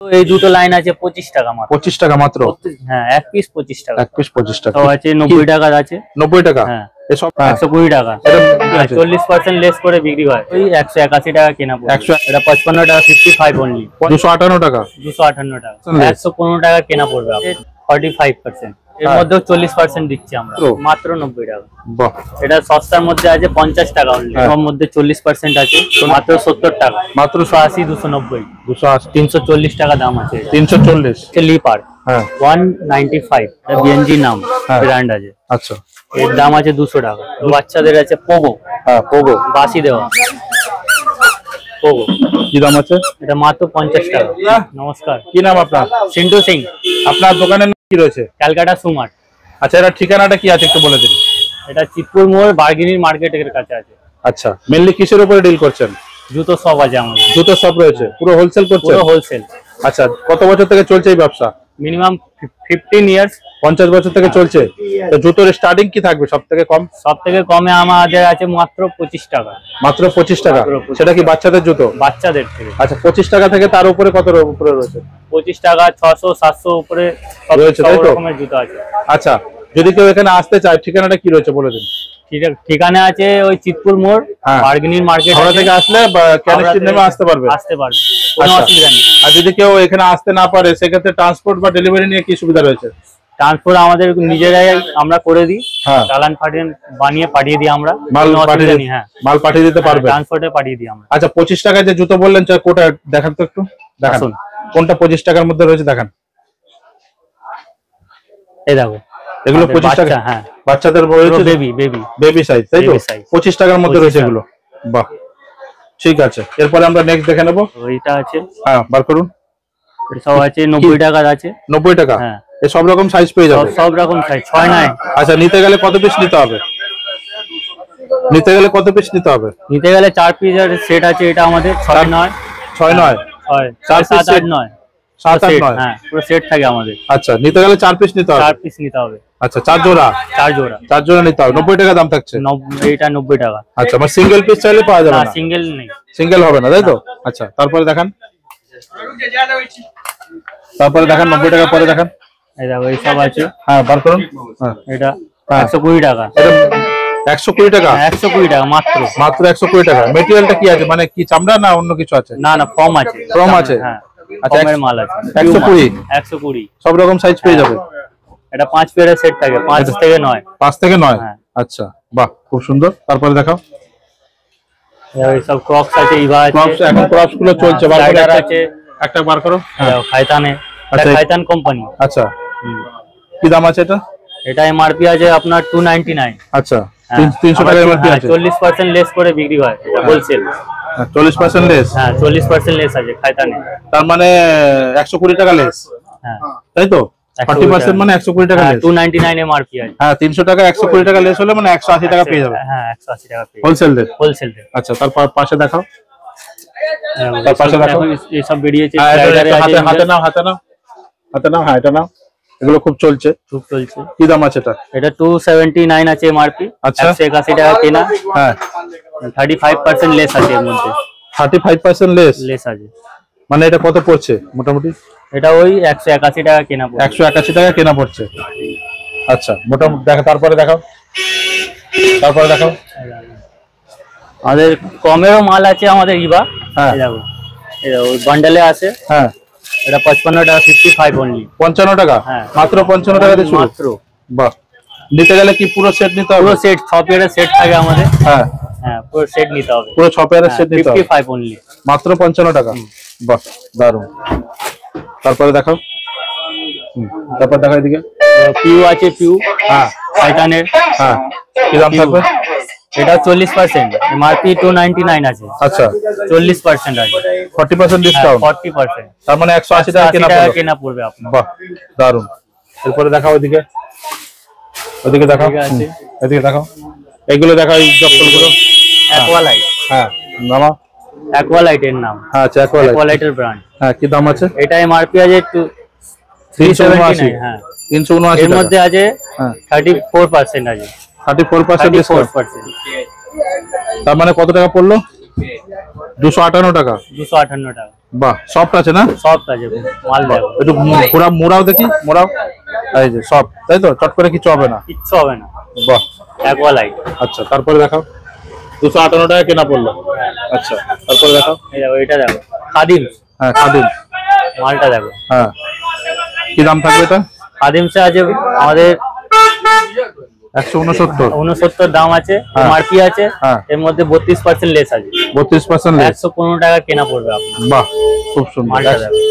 তো এই দুটো লাইন আছে 25 টাকা মাত্র। 25 টাকা মাত্র? হ্যাঁ, এক পিস 25 টাকা। এক পিস 25 টাকা। তো আছে 90 টাকা আছে। 90 টাকা? হ্যাঁ, এসব 120 টাকা। এটা 40% লেস করে বিক্রি হয়। ওই 181 টাকা কেনা পড়বে। এটা 55 টাকা 55 অনলি। 258 টাকা? 258 টাকা। 115 টাকা কেনা পড়বে আপনার। 45%। এর মধ্যেও 40% দিচ্ছি আমরা, মাত্র 90 টাকা। বাহ, এটা সস্তার মধ্যে আছে 50 টাকা অনলি। এর মধ্যে 40% আছে, মাত্র 70 টাকা। মাত্র 180, 290, 280, 340 টাকা দাম আছে। 340 লিপার। হ্যাঁ, 195 এটা বিএনজি নাম ব্র্যান্ড আছে। আচ্ছা, এর দাম আছে 200 টাকা। বাচ্চাদের আছে পোগো। হ্যাঁ, পোগো বাসি দেওয়া পোগো। কি দাম আছে? এটা মাত্র 50 টাকা। নমস্কার, কি নাম আপনার? সিন্টু সিং। আপনার দোকানের নাম কি রয়েছে? ক্যালকাটা সুমার্ট। আচ্ছা, এটা ঠিকানাটা কি আছে একটু বলে দিন। এটা চিতপুর মোড় বার্গেনিং মার্কেটের কাছে আছে। আচ্ছা, মেইনলি কিসের উপরে ডিল করছেন? জুতো সব আছে আমাদের। জুতো সব রয়েছে? পুরো হোলসেল করছেন? পুরো হোলসেল। আচ্ছা, কত বছর থেকে চলছে এই ব্যবসা? Minimum 15 years. 50 বছর থেকে চলছে। তো জুতোর স্টার্টিং কি থাকবে সব থেকে কম? সব থেকে কমে আমাদের আছে মাত্র 25 টাকা। মাত্র 25 টাকা? সেটা কি বাচ্চাদের জুতো? বাচ্চাদের থেকে। আচ্ছা, 25 টাকা থেকে তার উপরে কত উপরে রয়েছে? 25 টাকা, 600, 700 উপরে সব রকমের জুতো আছে। আচ্ছা, যদি কেউ এখানে আসতে চায় ঠিকানাটা কি রয়েছে বলে দিন। ঠিকানা আছে ওই চিতপুর মোড় বার্গেনিং মার্কেট। হাওড়া থেকে আসলে ক্যানিস্টির নেমে আসতে পারবে? কোনো অসুবিধা নেই। আর যদি কেউ এখানে আসতে না পারে সেক্ষেত্রে ট্রান্সপোর্ট বা ডেলিভারি নিয়ে কি সুবিধা রয়েছে? ট্রান্সপোর্ট আমাদের নিজেরাই আমরা করে দিই। চালান ফাটিয়ে বানিয়ে পাঠিয়ে দিই আমরা। মাল পাঠিয়ে দিতে পারবে? ট্রান্সপোর্টে পাঠিয়ে দিই আমরা। আচ্ছা, 25 টাকায় যে জুতো বললেন কোটা দেখান তো একটু। দেখান কোনটা 25 টাকার মধ্যে রয়েছে, দেখান। এই দেখো, এগুলো 25 টাকা? হ্যাঁ, বাচ্চাদের রয়েছে, বেবি সাইজ, তাই তো? 25 টাকার মধ্যে রয়েছে এগুলো। বাহ, ঠিক আছে। এরপরে আমরা নেক্সট দেখে নেব। ওইটা আছে, হ্যাঁ, বার করুন। সব আছে 90 টাকা আছে। 90 টাকা? হ্যাঁ, এই সব রকম সাইজ পেয়ে যাবে? সব রকম সাইজ, 6-9। আচ্ছা, নিতে গেলে কত পিস নিতে হবে? নিতে গেলে কত পিস নিতে হবে? নিতে গেলে 4 পিসের সেট আছে। এটা আমাদের 6-9 4 7 8 9 7 8 9। হ্যাঁ, পুরো সেট থাকে আমাদের। আচ্ছা, নিতে গেলে 4 পিস নিতে হবে? 4 পিস নিতে হবে। আচ্ছা, 4 জোড়া? 4 জোড়া নিতে হবে। 90 টাকা দাম থাকছে? এইটা 90 টাকা। আচ্ছা, মানে সিঙ্গেল পিস চাইলে পাওয়া যাবে না? সিঙ্গেল নেই, সিঙ্গেল হবে না, তাই তো? আচ্ছা, তারপরে দেখান। তারপরে দেখান, 90 টাকা পরে দেখান। এই দেখো, এই সব আছে। হ্যাঁ, বার করুন। হ্যাঁ, এটা 120 টাকা। এটা 120 টাকা? 120 টাকা মাত্র। মাত্র 120 টাকা। মেটেরিয়ালটা কি আছে, মানে কি চামড়া না অন্য কিছু আছে? না না, ফর্ম আছে। ফর্ম আছে? হ্যাঁ, আচ্ছা, ফর্মের মাল আছে। 120 সব রকম সাইজ পেয়ে যাবে। এটা 5 পেয়ারের সেট থাকে, 5 থেকে 9। 5 থেকে 9? আচ্ছা, বাহ, খুব সুন্দর। তারপরে দেখাও। এই সব ক্রক্স আছে, ইভা আছে। ক্রক্স, এখন ক্রক্স গুলো চলছে। বার করে আছে, একটা বার করো। খাইতানে, এটা খাইতান কোম্পানি। আচ্ছা, কি দাম আছে এটা? এটা এমআরপি আছে আপনার 299। আচ্ছা, 300 টাকা এমআরপি আছে। 40% লেস করে বিক্রি হয়, এটা হোলসেল। 40% লেস? হ্যাঁ, 40% লেস আছে খাইতানে। তার মানে 120 টাকা লেস? হ্যাঁ, তাই তো? 40% মানে 120 টাকা লেস। 299 এমআরপি আছে। হ্যাঁ, 300 টাকা 120 টাকা লেস হলে মানে 180 টাকা পেয়ে যাবে। হ্যাঁ, 180 টাকা পেয়ে হোলসেল রেট? Wholesale rate. আচ্ছা, তারপর পাশে দেখাও। তার পাশে দেখো, এই সব বেরিয়েছে। হাতে নাও। হ্যাঁ, এটা নাও। এগুলো খুব চলছে। কি দাম আছে এটা? এটা 279 আছে এমআরপি। আচ্ছা, 181 টাকা কেনা। হ্যাঁ, 35% লেস আছে এর মধ্যে। 35% লেস আছে। মানে এটা কত পড়ছে মোটামুটি? এটা ওই 181 টাকা কেনা পড়ছে। 181 টাকা কেনা পড়ছে। আচ্ছা, মোটামুটি দেখা। তারপরে দেখাও। আমাদের কমেরও মাল আছে আমাদের ইভা। হ্যাঁ, দেখো, এটা ওই বান্ডেলে আছে। হ্যাঁ, এটা 55 টাকা 55 অনলি। 55 টাকা? হ্যাঁ, মাত্র 55 টাকা দিয়ে শুরু? মাত্র। বাহ, নিতে গেলে কি পুরো সেট নিতে হবে? পুরো সেট, 6 পেয়ারের সেট থাকে আমাদের। হ্যাঁ হ্যাঁ, পুরো সেট নিতে হবে। পুরো 6 পেয়ারের সেট নিতে হবে? 55 অনলি, মাত্র 55 টাকা। বাহ, দারুণ। তারপরে দেখাও। তারপর দেখাও এদিকে। পিউ আছে, পিউ। হ্যাঁ, টাইটানের। হ্যাঁ, কি দাম থাকবে? এটা 40%, এমআরপি 299 আছে। আচ্ছা, 40% আছে। 40% ডিসকাউন্ট? 40%। তার মানে 180 টাকা কেনা পড়বে আপনার। বাহ, দারুণ। এরপরে দেখাও ওদিকে। দেখাও। এদিকে দেখাও। এগুলো দেখাও, এই চপ্পলগুলো। অ্যাকোয়ালাইট। হ্যাঁ, নামা। অ্যাকোয়ালাইট এর নাম। হ্যাঁ, আচ্ছা, অ্যাকোয়ালাইটের ব্র্যান্ড। হ্যাঁ, কি দাম আছে? এটা এমআরপি আছে 379। হ্যাঁ, 379। এর মধ্যে আছে 34% আছে। 34% ডিসকাউন্ট? তার মানে কত টাকা পড়লো? 258 টাকা। 258 টাকা। বাহ, সফট আছে না? সফট আছে, মাল দেখো। একটু মোড়াও দেখি, মোড়াও। এই যে সফট, তাই তো? চট করে কিছু হবে না? কিচ্ছু হবে না। বাহ, অ্যাকোয়া লাইট। আচ্ছা, তারপরে দেখাও। 258 টাকা কেনা পড়লো। আচ্ছা, তারপরে দেখাও। এই দেখো, এটা দেখো, খাদিম। হ্যাঁ, খাদিম মালটা দেখো। হ্যাঁ, কি দাম থাকবে এটা? খাদিমসে আছে আমাদের 169 দাম আছে, এমআরপি আছে। এর মধ্যে 32% লেস আছে। 32% লেস। 115 টাকা কেনা পড়বে আপনার। বাহ, খুব সুন্দর।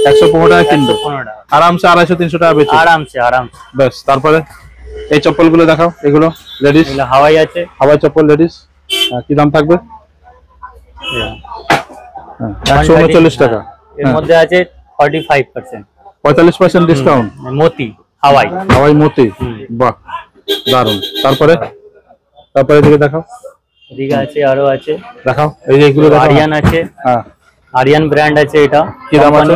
115 টাকা কিনবে, 115 টাকা আরামসে 250-300 টাকা বেচে। আরামসে। বেশ, তারপরে এই চপ্পলগুলো দেখাও। এগুলো লেডিস, হাওয়াই আছে, হাওয়াই চপ্পল লেডিস। কি দাম থাকবে? 139 টাকা। এর মধ্যে আছে 45%, 45% ডিসকাউন্ট। মতি হাওয়াই, হাওয়াই মতি। বাহ, দারুন। তারপরে এদিকে দেখাও। এদিকে আছে, আরো আছে, দেখাও। এই যে এগুলো দেখাও। আরিয়ান আছে। হ্যাঁ, আরিয়ান ব্র্যান্ড আছে। এটা কি দাম আছে?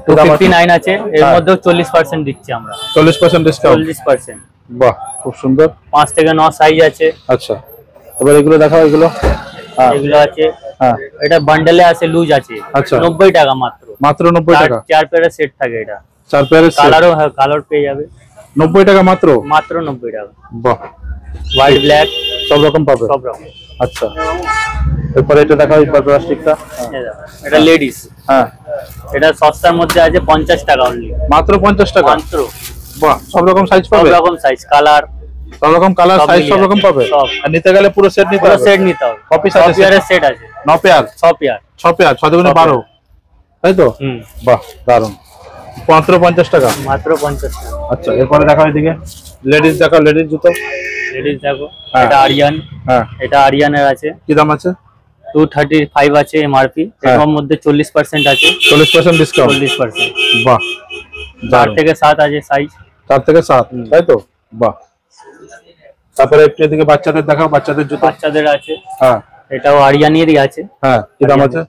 259 আছে। এর মধ্যেও 40% দিচ্ছি আমরা। 40% ডিসকাউন্ট। 40%। বাহ, খুব সুন্দর। 5 থেকে 9 সাইজ আছে। আচ্ছা, এবার এগুলো দেখাও। এগুলো এগুলো আছে। হ্যাঁ, এটা বান্ডেলে আছে, লুজ আছে। আচ্ছা, 90 টাকা মাত্র। 90 টাকা। 4 পেয়ারের সেট থাকে এটা। 4 পেয়ারের সেট। কালারও হয়, কালার পেয়ে যাবে। 90 টাকা মাত্র। 90 টাকা। বাহ, হোয়াইট ব্ল্যাক সব রকম পাবে। সব রকম। আচ্ছা, এরপরে এটা দেখাও। এই প্লাস্টিকটা। এটা লেডিস। হ্যাঁ, এটা সস্তার মধ্যে আছে 50 টাকা অনলি। মাত্র 50 টাকা। মাত্র। বাহ, সব রকম সাইজ সব পাবে। রকম সাইজ, কালার, সব রকম কালার, সাইজ সব রকম পাবে। আর নিতে গেলে পুরো সেট নিতে হবে। সেট নিতে হবে। কপি সব পেয়ারের সেট আছে। 9 পেয়ার। 6 পেয়ার। 6 পেয়ার, 6 দুগুণে 12, তাই তো? বাহ, দারুন। মাত্র 50 টাকা। মাত্র 50 টাকা। আচ্ছা, এরপরে দেখাও। এদিকে লেডিস দেখাও। লেডিস জুতো। লেডিস দেখো। এটা আরিয়ান। হ্যাঁ, এটা আরিয়ানের আছে। কি দাম আছে? 235 আছে এমআরপি। এর মধ্যে 40% আছে। 40% ডিসকাউন্ট। 40%। বাহ, 4 থেকে 7 আছে সাইজ। 4 থেকে 7, তাই তো? বাহ। তারপরে একটু এদিকে বাচ্চাদের দেখাও। বাচ্চাদের জুতো। বাচ্চাদের আছে। হ্যাঁ, এটাও আরিয়ানেরই আছে। হ্যাঁ, কি দাম আছে?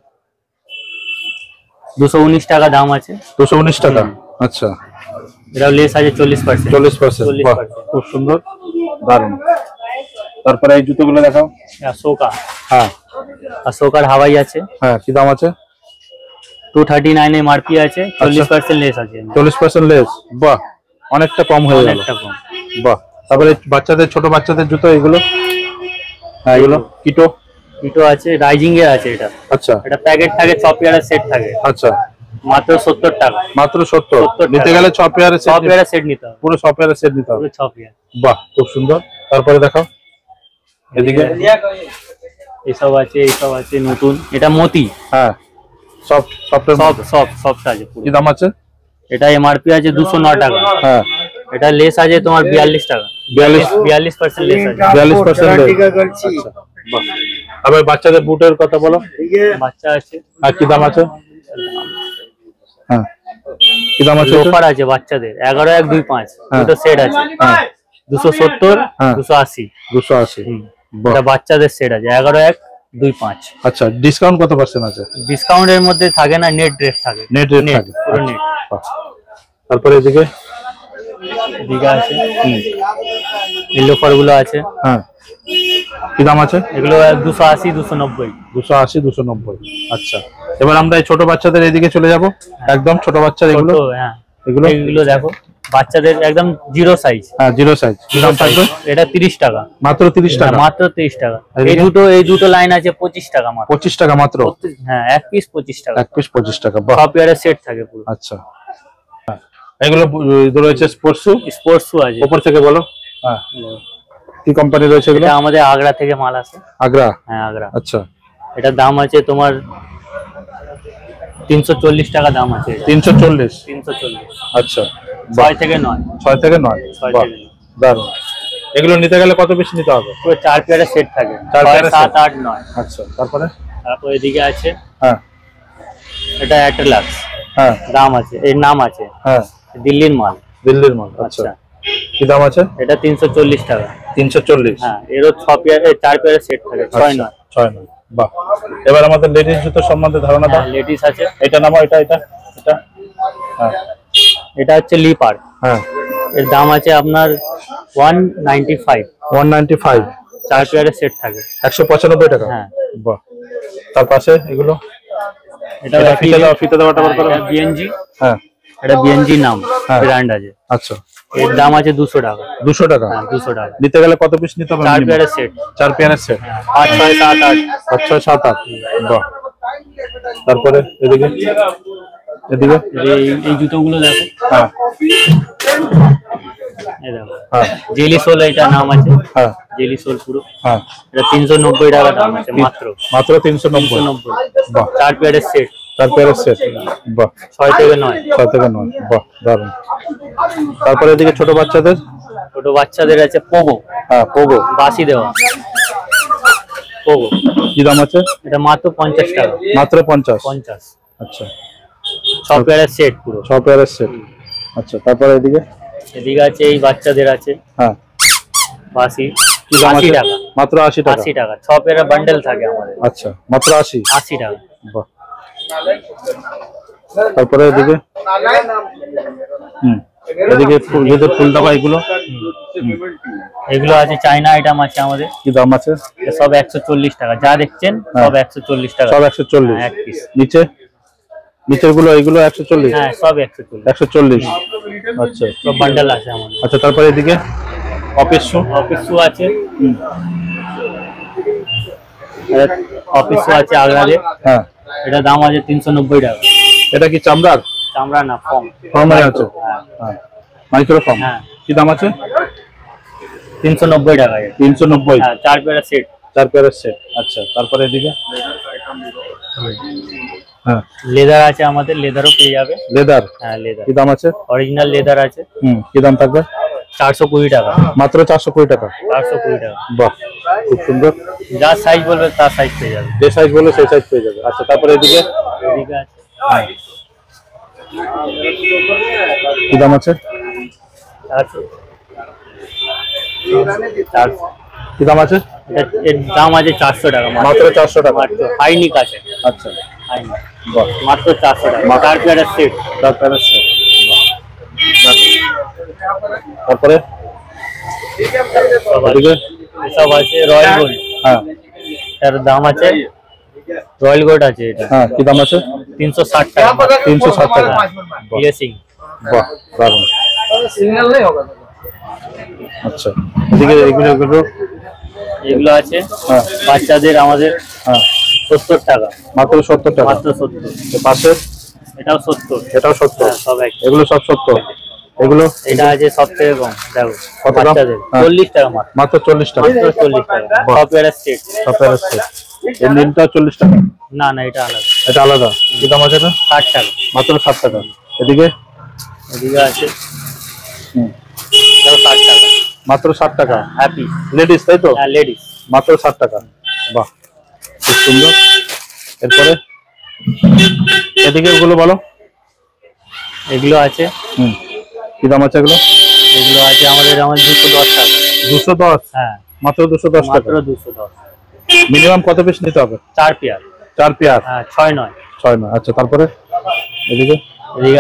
219 টাকা দাম আছে। 219 টাকা। আচ্ছা, এটাও লেস আছে 40%। 40%। বাহ, খুব সুন্দর, দারুন। তারপরে এই জুতোগুলো দেখাও। অশোকা। হ্যাঁ, অশোকার হাওয়াই আছে। হ্যাঁ, কি দাম আছে? 239 এমআরপি আছে। 40% লেস আছে। 40% লেস। বাহ, অনেকটা কম হয়ে গেল। অনেকটা কম। বাহ। তারপরে বাচ্চাদের, ছোট বাচ্চাদের জুতো এগুলো। হ্যাঁ, এগুলো কিটো। কিটো আছে, রাইজিং এর আছে এটা। আচ্ছা, এটা প্যাকেট থাকে, 6 পেয়ারের সেট থাকে। আচ্ছা, মাত্র 70 টাকা। মাত্র 70 নিতে গেলে 6 পেয়ারের সেট। 6 পেয়ারের সেট নিতে হবে। পুরো 6 পেয়ারের সেট নিতে হবে। পুরো 6 পেয়ার। বাহ, খুব সুন্দর। তারপরে দেখাও। এদিকে এইসব আছে, এইসব আছে নতুন। এটা মতি। হ্যাঁ, সফট সফট আছে পুরো। কি দাম আছে? এটা এমআরপি আছে 209 টাকা। হ্যাঁ, এটা লেস আছে তোমার 42 টাকা। 42% লেস আছে। 42% লেস। আচ্ছা, বাহ। আবার বাচ্চাদের বুটের কথা বলো। বাচ্চা আছে। আর কি দাম আছে? হ্যাঁ, কি দাম আছে? অফার আছে বাচ্চাদের 11,125 দুটো সেট আছে। 270, 280। 280। এটা বাচ্চাদের সেট আছে 11,125। আচ্ছা, ডিসকাউন্ট কত % আছে? ডিসকাউন্টের মধ্যে থাকে না, নেট রেট থাকে। নেট রেট থাকে পুরো নেট। তারপরে এদিকে আছে। এই লোফার গুলো আছে। হ্যাঁ, কি দাম আছে? এগুলো 280, 290। 280, 290। আচ্ছা, এবার আমরা এই ছোট বাচ্চাদের এদিকে চলে যাব। একদম ছোট বাচ্চাদের এগুলো। হ্যাঁ, এগুলো দেখো, বাচ্চাদের একদম জিরো সাইজ। হ্যাঁ, জিরো সাইজ। কি দাম থাকবে? এটা 30 টাকা। মাত্র 30 টাকা। মাত্র 30 টাকা। এই দুটো লাইন আছে 25 টাকা মাত্র। 25 টাকা মাত্র। হ্যাঁ, এক পিস 25 টাকা। এক পিস 25 টাকা। বাহ, 6 পেয়ারের সেট থাকে পুরো। আচ্ছা, এগুলো রয়েছে স্পোর্টস শু আছে। উপর থেকে বলো। হ্যাঁ, কি কোম্পানি রয়েছে এগুলো? এটা আমাদের আগ্রা থেকে মাল আসে। আগ্রা? হ্যাঁ, আগ্রা। আচ্ছা, এটা দাম আছে তোমার 340 টাকা দাম আছে। 340। 340। আচ্ছা, 6 থেকে 9। 6 থেকে 9। 6 বাহ, থেকে 9। দারুণ। এগুলো নিতে গেলে কত বেশি নিতে হবে? পুরো 4 পেয়ারের সেট থাকে। 4 পেয়ারের 7, 8, 9। আচ্ছা, তারপরে এদিকে আছে। হ্যাঁ, এটা অ্যাটলাক্স। হ্যাঁ, দাম আছে, এর নাম আছে। হ্যাঁ, দিল্লির মাল। দিল্লির মাল। আচ্ছা, কি দাম আছে? এটা 340 টাকা। 340। হ্যাঁ, এরও 6 পেয়ারের 4 পেয়ারের সেট থাকে। 6, 9। 6, 9। বাহ। এবার আমাদের লেডিস জুতোর সম্বন্ধে ধারণা দাও। লেডিস আছে। এটা নামো। এটা হ্যাঁ, এটা হচ্ছে লিপার। হ্যাঁ, এর দাম আছে আপনার 195। 195। 4 পেয়ারের সেট থাকে। 195 টাকা। হ্যাঁ। বাহ। তার পাশে এগুলো এটা ফিতে দেওয়াটা বার করো। বিএনজি। হ্যাঁ, এটা বিএনজি নাম ব্র্যান্ড আছে। আচ্ছা, এর দাম আছে 200 টাকা। 200 টাকা। 200 টাকা। নিতে গেলে কত পিস নিতে হবে? 4 পেয়ারের সেট। 4 পেয়ারের সেট। 5 6 7 8। 5 6 7 8। বাহ। তারপরে এদিকে এই জুতোগুলো দেখো। হ্যাঁ, এই দেখো। হ্যাঁ, জেলি সোল এটা নাম আছে। হ্যাঁ, জেলি সোল পুরো। হ্যাঁ, এটা 390 টাকা দাম আছে মাত্র। মাত্র 390। বাহ। 4 পেয়ারের সেট। 4 পেয়ারের সেট। বাহ। 6 থেকে 9। 6 থেকে 9। বাহ, দারুণ। তারপরে এদিকে ছোট বাচ্চাদের আছে পোগো। হ্যাঁ, পোগো বাসি দেওয়া পোগো। কি দাম আছে? এটা মাত্র 50 টাকা। মাত্র 50। আচ্ছা, 6 পেয়ারের সেট পুরো। 6 পেয়ারের সেট। আচ্ছা, তারপরে এদিকে আছে এই বাচ্চাদের আছে। হ্যাঁ, বাসি। কি দাম 80 আছে? টাকা। মাত্র 80 টাকা। 80 টাকা। 6 পেয়ারের বান্ডেল থাকে আমাদের। আচ্ছা, মাত্র 80 টাকা। বাহ। তারপরে এদিকে এদিকে ফুল দাবা এগুলো আছে চাইনা আইটেম আছে আমাদের। কি দাম আছে? সব 140 টাকা। যা দেখছেন সব 140 টাকা। সব 140 এক পিস। নিচের গুলো এগুলো 140? হ্যাঁ, সব 140। 140। আচ্ছা, সব বান্ডেল আছে আমাদের। আচ্ছা, তারপরে এদিকে অফিস শু আছে। অফিস শু আছে আগ্রাদের। হ্যাঁ, এটা দাম আছে 390 টাকা। এটা কি চামড়া না ফর্ম আছে? হ্যাঁ, মাইক্রো ফর্ম। হ্যাঁ। কি দাম আছে? 390 টাকা। 390। হ্যাঁ, 4 পেয়ারের সেট। 4 পেয়ারের সেট। আচ্ছা, তারপরে এদিকে হ্যাঁ, লেদার আছে আমাদের। লেদারও পেয়ে যাবে। লেদার? হ্যাঁ, লেদার। কি দাম আছে? অরিজিনাল লেদার আছে। কি দাম থাকবে? 420 টাকা। মাত্র 420 টাকা। 420 টাকা। বাহ, খুব সুন্দর। যা সাইজ বলবে তার সাইজ পেয়ে যাবে। যে সাইজ বলবে সেই সাইজ পেয়ে যাবে। আচ্ছা, তারপরে এদিকে আছে। কি দাম আছে? কি দাম আছে? এর দাম আছে 400 টাকা। মাত্র 400 টাকা। হাইনিক আছে। আচ্ছা, বাহ, মাত্র 400 টাকা। 4 পেয়ারের সেট। 4 পেয়ারের সেট। তারপরে সব আছে রয়্যাল গোল্ড। হ্যাঁ, এর দাম আছে। রয়্যাল গোল্ড আছে এটা। হ্যাঁ, কি দাম আছে? 360 টাকা। 360 টাকা। প্লেসিং। বাহ, দারুণ। আচ্ছা, এদিকে এগুলো আছে। হ্যাঁ, বাচ্চাদের আমাদের। হ্যাঁ, 70 টাকা। মাত্র 70 টাকা। মাত্র 70। পাশে এটাও 70। এটাও 70। সব এক। এগুলো সব 70। এগুলো এটা আছে সব থেকে কম। দেখো কত দাম? বাচ্চাদের 40 টাকা মাত্র 40 টাকা। মাত্র 40 টাকা। সব পেয়ারের সেট। সব পেয়ারের সেট। এই নীলটা 40 টাকা? না, এটা আলাদা। এটা আলাদা। কি দাম আছে এটা? 60 টাকা। মাত্র 60 টাকা। এদিকে আছে। এটাও 60 টাকা। মাত্র 60 টাকা। হ্যাপি লেডিস, তাই তো? হ্যাঁ, লেডিস। মাত্র 60 টাকা। বাহ, খুব সুন্দর। এরপরে এদিকে ওগুলো বলো। এগুলো আছে। কি দাম আছে এগুলো? এগুলো আছে আমাদের 210 টাকা। 210? হ্যাঁ, মাত্র 210 টাকা। মাত্র 210। মিনিমাম কত পিস নিতে হবে? 4 পেয়ার। 4 পেয়ার? হ্যাঁ, 6 9। 6 9। আচ্ছা, তারপরে এদিকে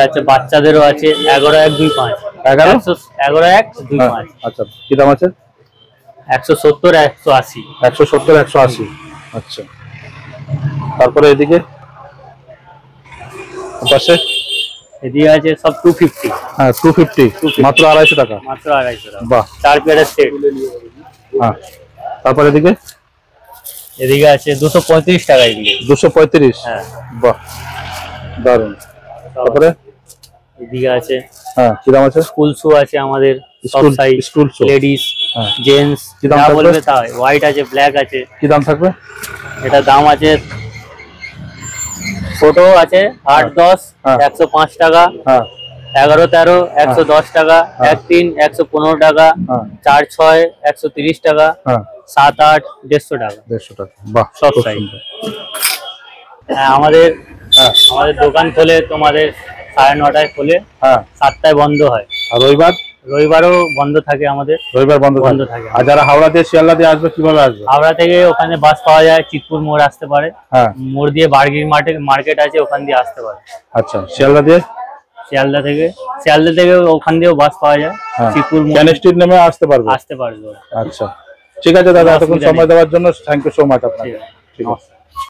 আছে বাচ্চাদেরও আছে। 11 1 2 5। 11 1 2 5। আচ্ছা, কি দাম আছে? 170 180। 170 180। আচ্ছা, তারপরে এদিকে পাশে এদিকে আছে সব 250। হ্যাঁ, 250। মাত্র 250 টাকা। মাত্র 250 টাকা। বাহ, 4 পেয়ারের সেট। হ্যাঁ, তারপরে এদিকে আছে 235 টাকা। এগুলো 235? হ্যাঁ। বাহ, দারুণ। তারপরে এদিকে আছে। হ্যাঁ, কি দাম আছে? স্কুল শু আছে আমাদের। সব সাইজ। স্কুল শু। লেডিস, হ্যাঁ। জেন্টস। কি দাম যা বলবে তাই। হোয়াইট আছে, ব্ল্যাক আছে। কি দাম থাকবে? এটা দাম আছে ছোট আছে 8 10 105 টাকা। হ্যাঁ, 11 13 110 টাকা। 1 3 115 টাকা। 4 6 130 টাকা। 7 8 150 টাকা। 150 টাকা। বাহ, সব সাইজ। হ্যাঁ, আমাদের দোকান খোলে তোমাদের 9:30 খোলে। হ্যাঁ, 7টায় বন্ধ হয়। আর রবিবারও বন্ধ থাকে আমাদের। রবিবার বন্ধ থাকে। আর যারা হাওড়া দিয়ে শিয়ালদা দিয়ে আসবে কিভাবে আসবে? হাওড়া থেকে ওখানে বাস পাওয়া যায়। চিতপুর মোড় আসতে পারে। হ্যাঁ, মোড় দিয়ে বার্গির মার্কেট আছে, ওখান দিয়ে আসতে পারে। আচ্ছা, শিয়ালদা থেকে ওখান দিয়েও বাস পাওয়া যায়। চিতপুর মোড় স্ট্রিট নেমে আসতে পারবে। আসতে পারবে। আচ্ছা, ঠিক আছে দাদা, এতক্ষণ সময় দেওয়ার জন্য থ্যাংক ইউ সো মাচ আপনাকে। ঠিক আছে।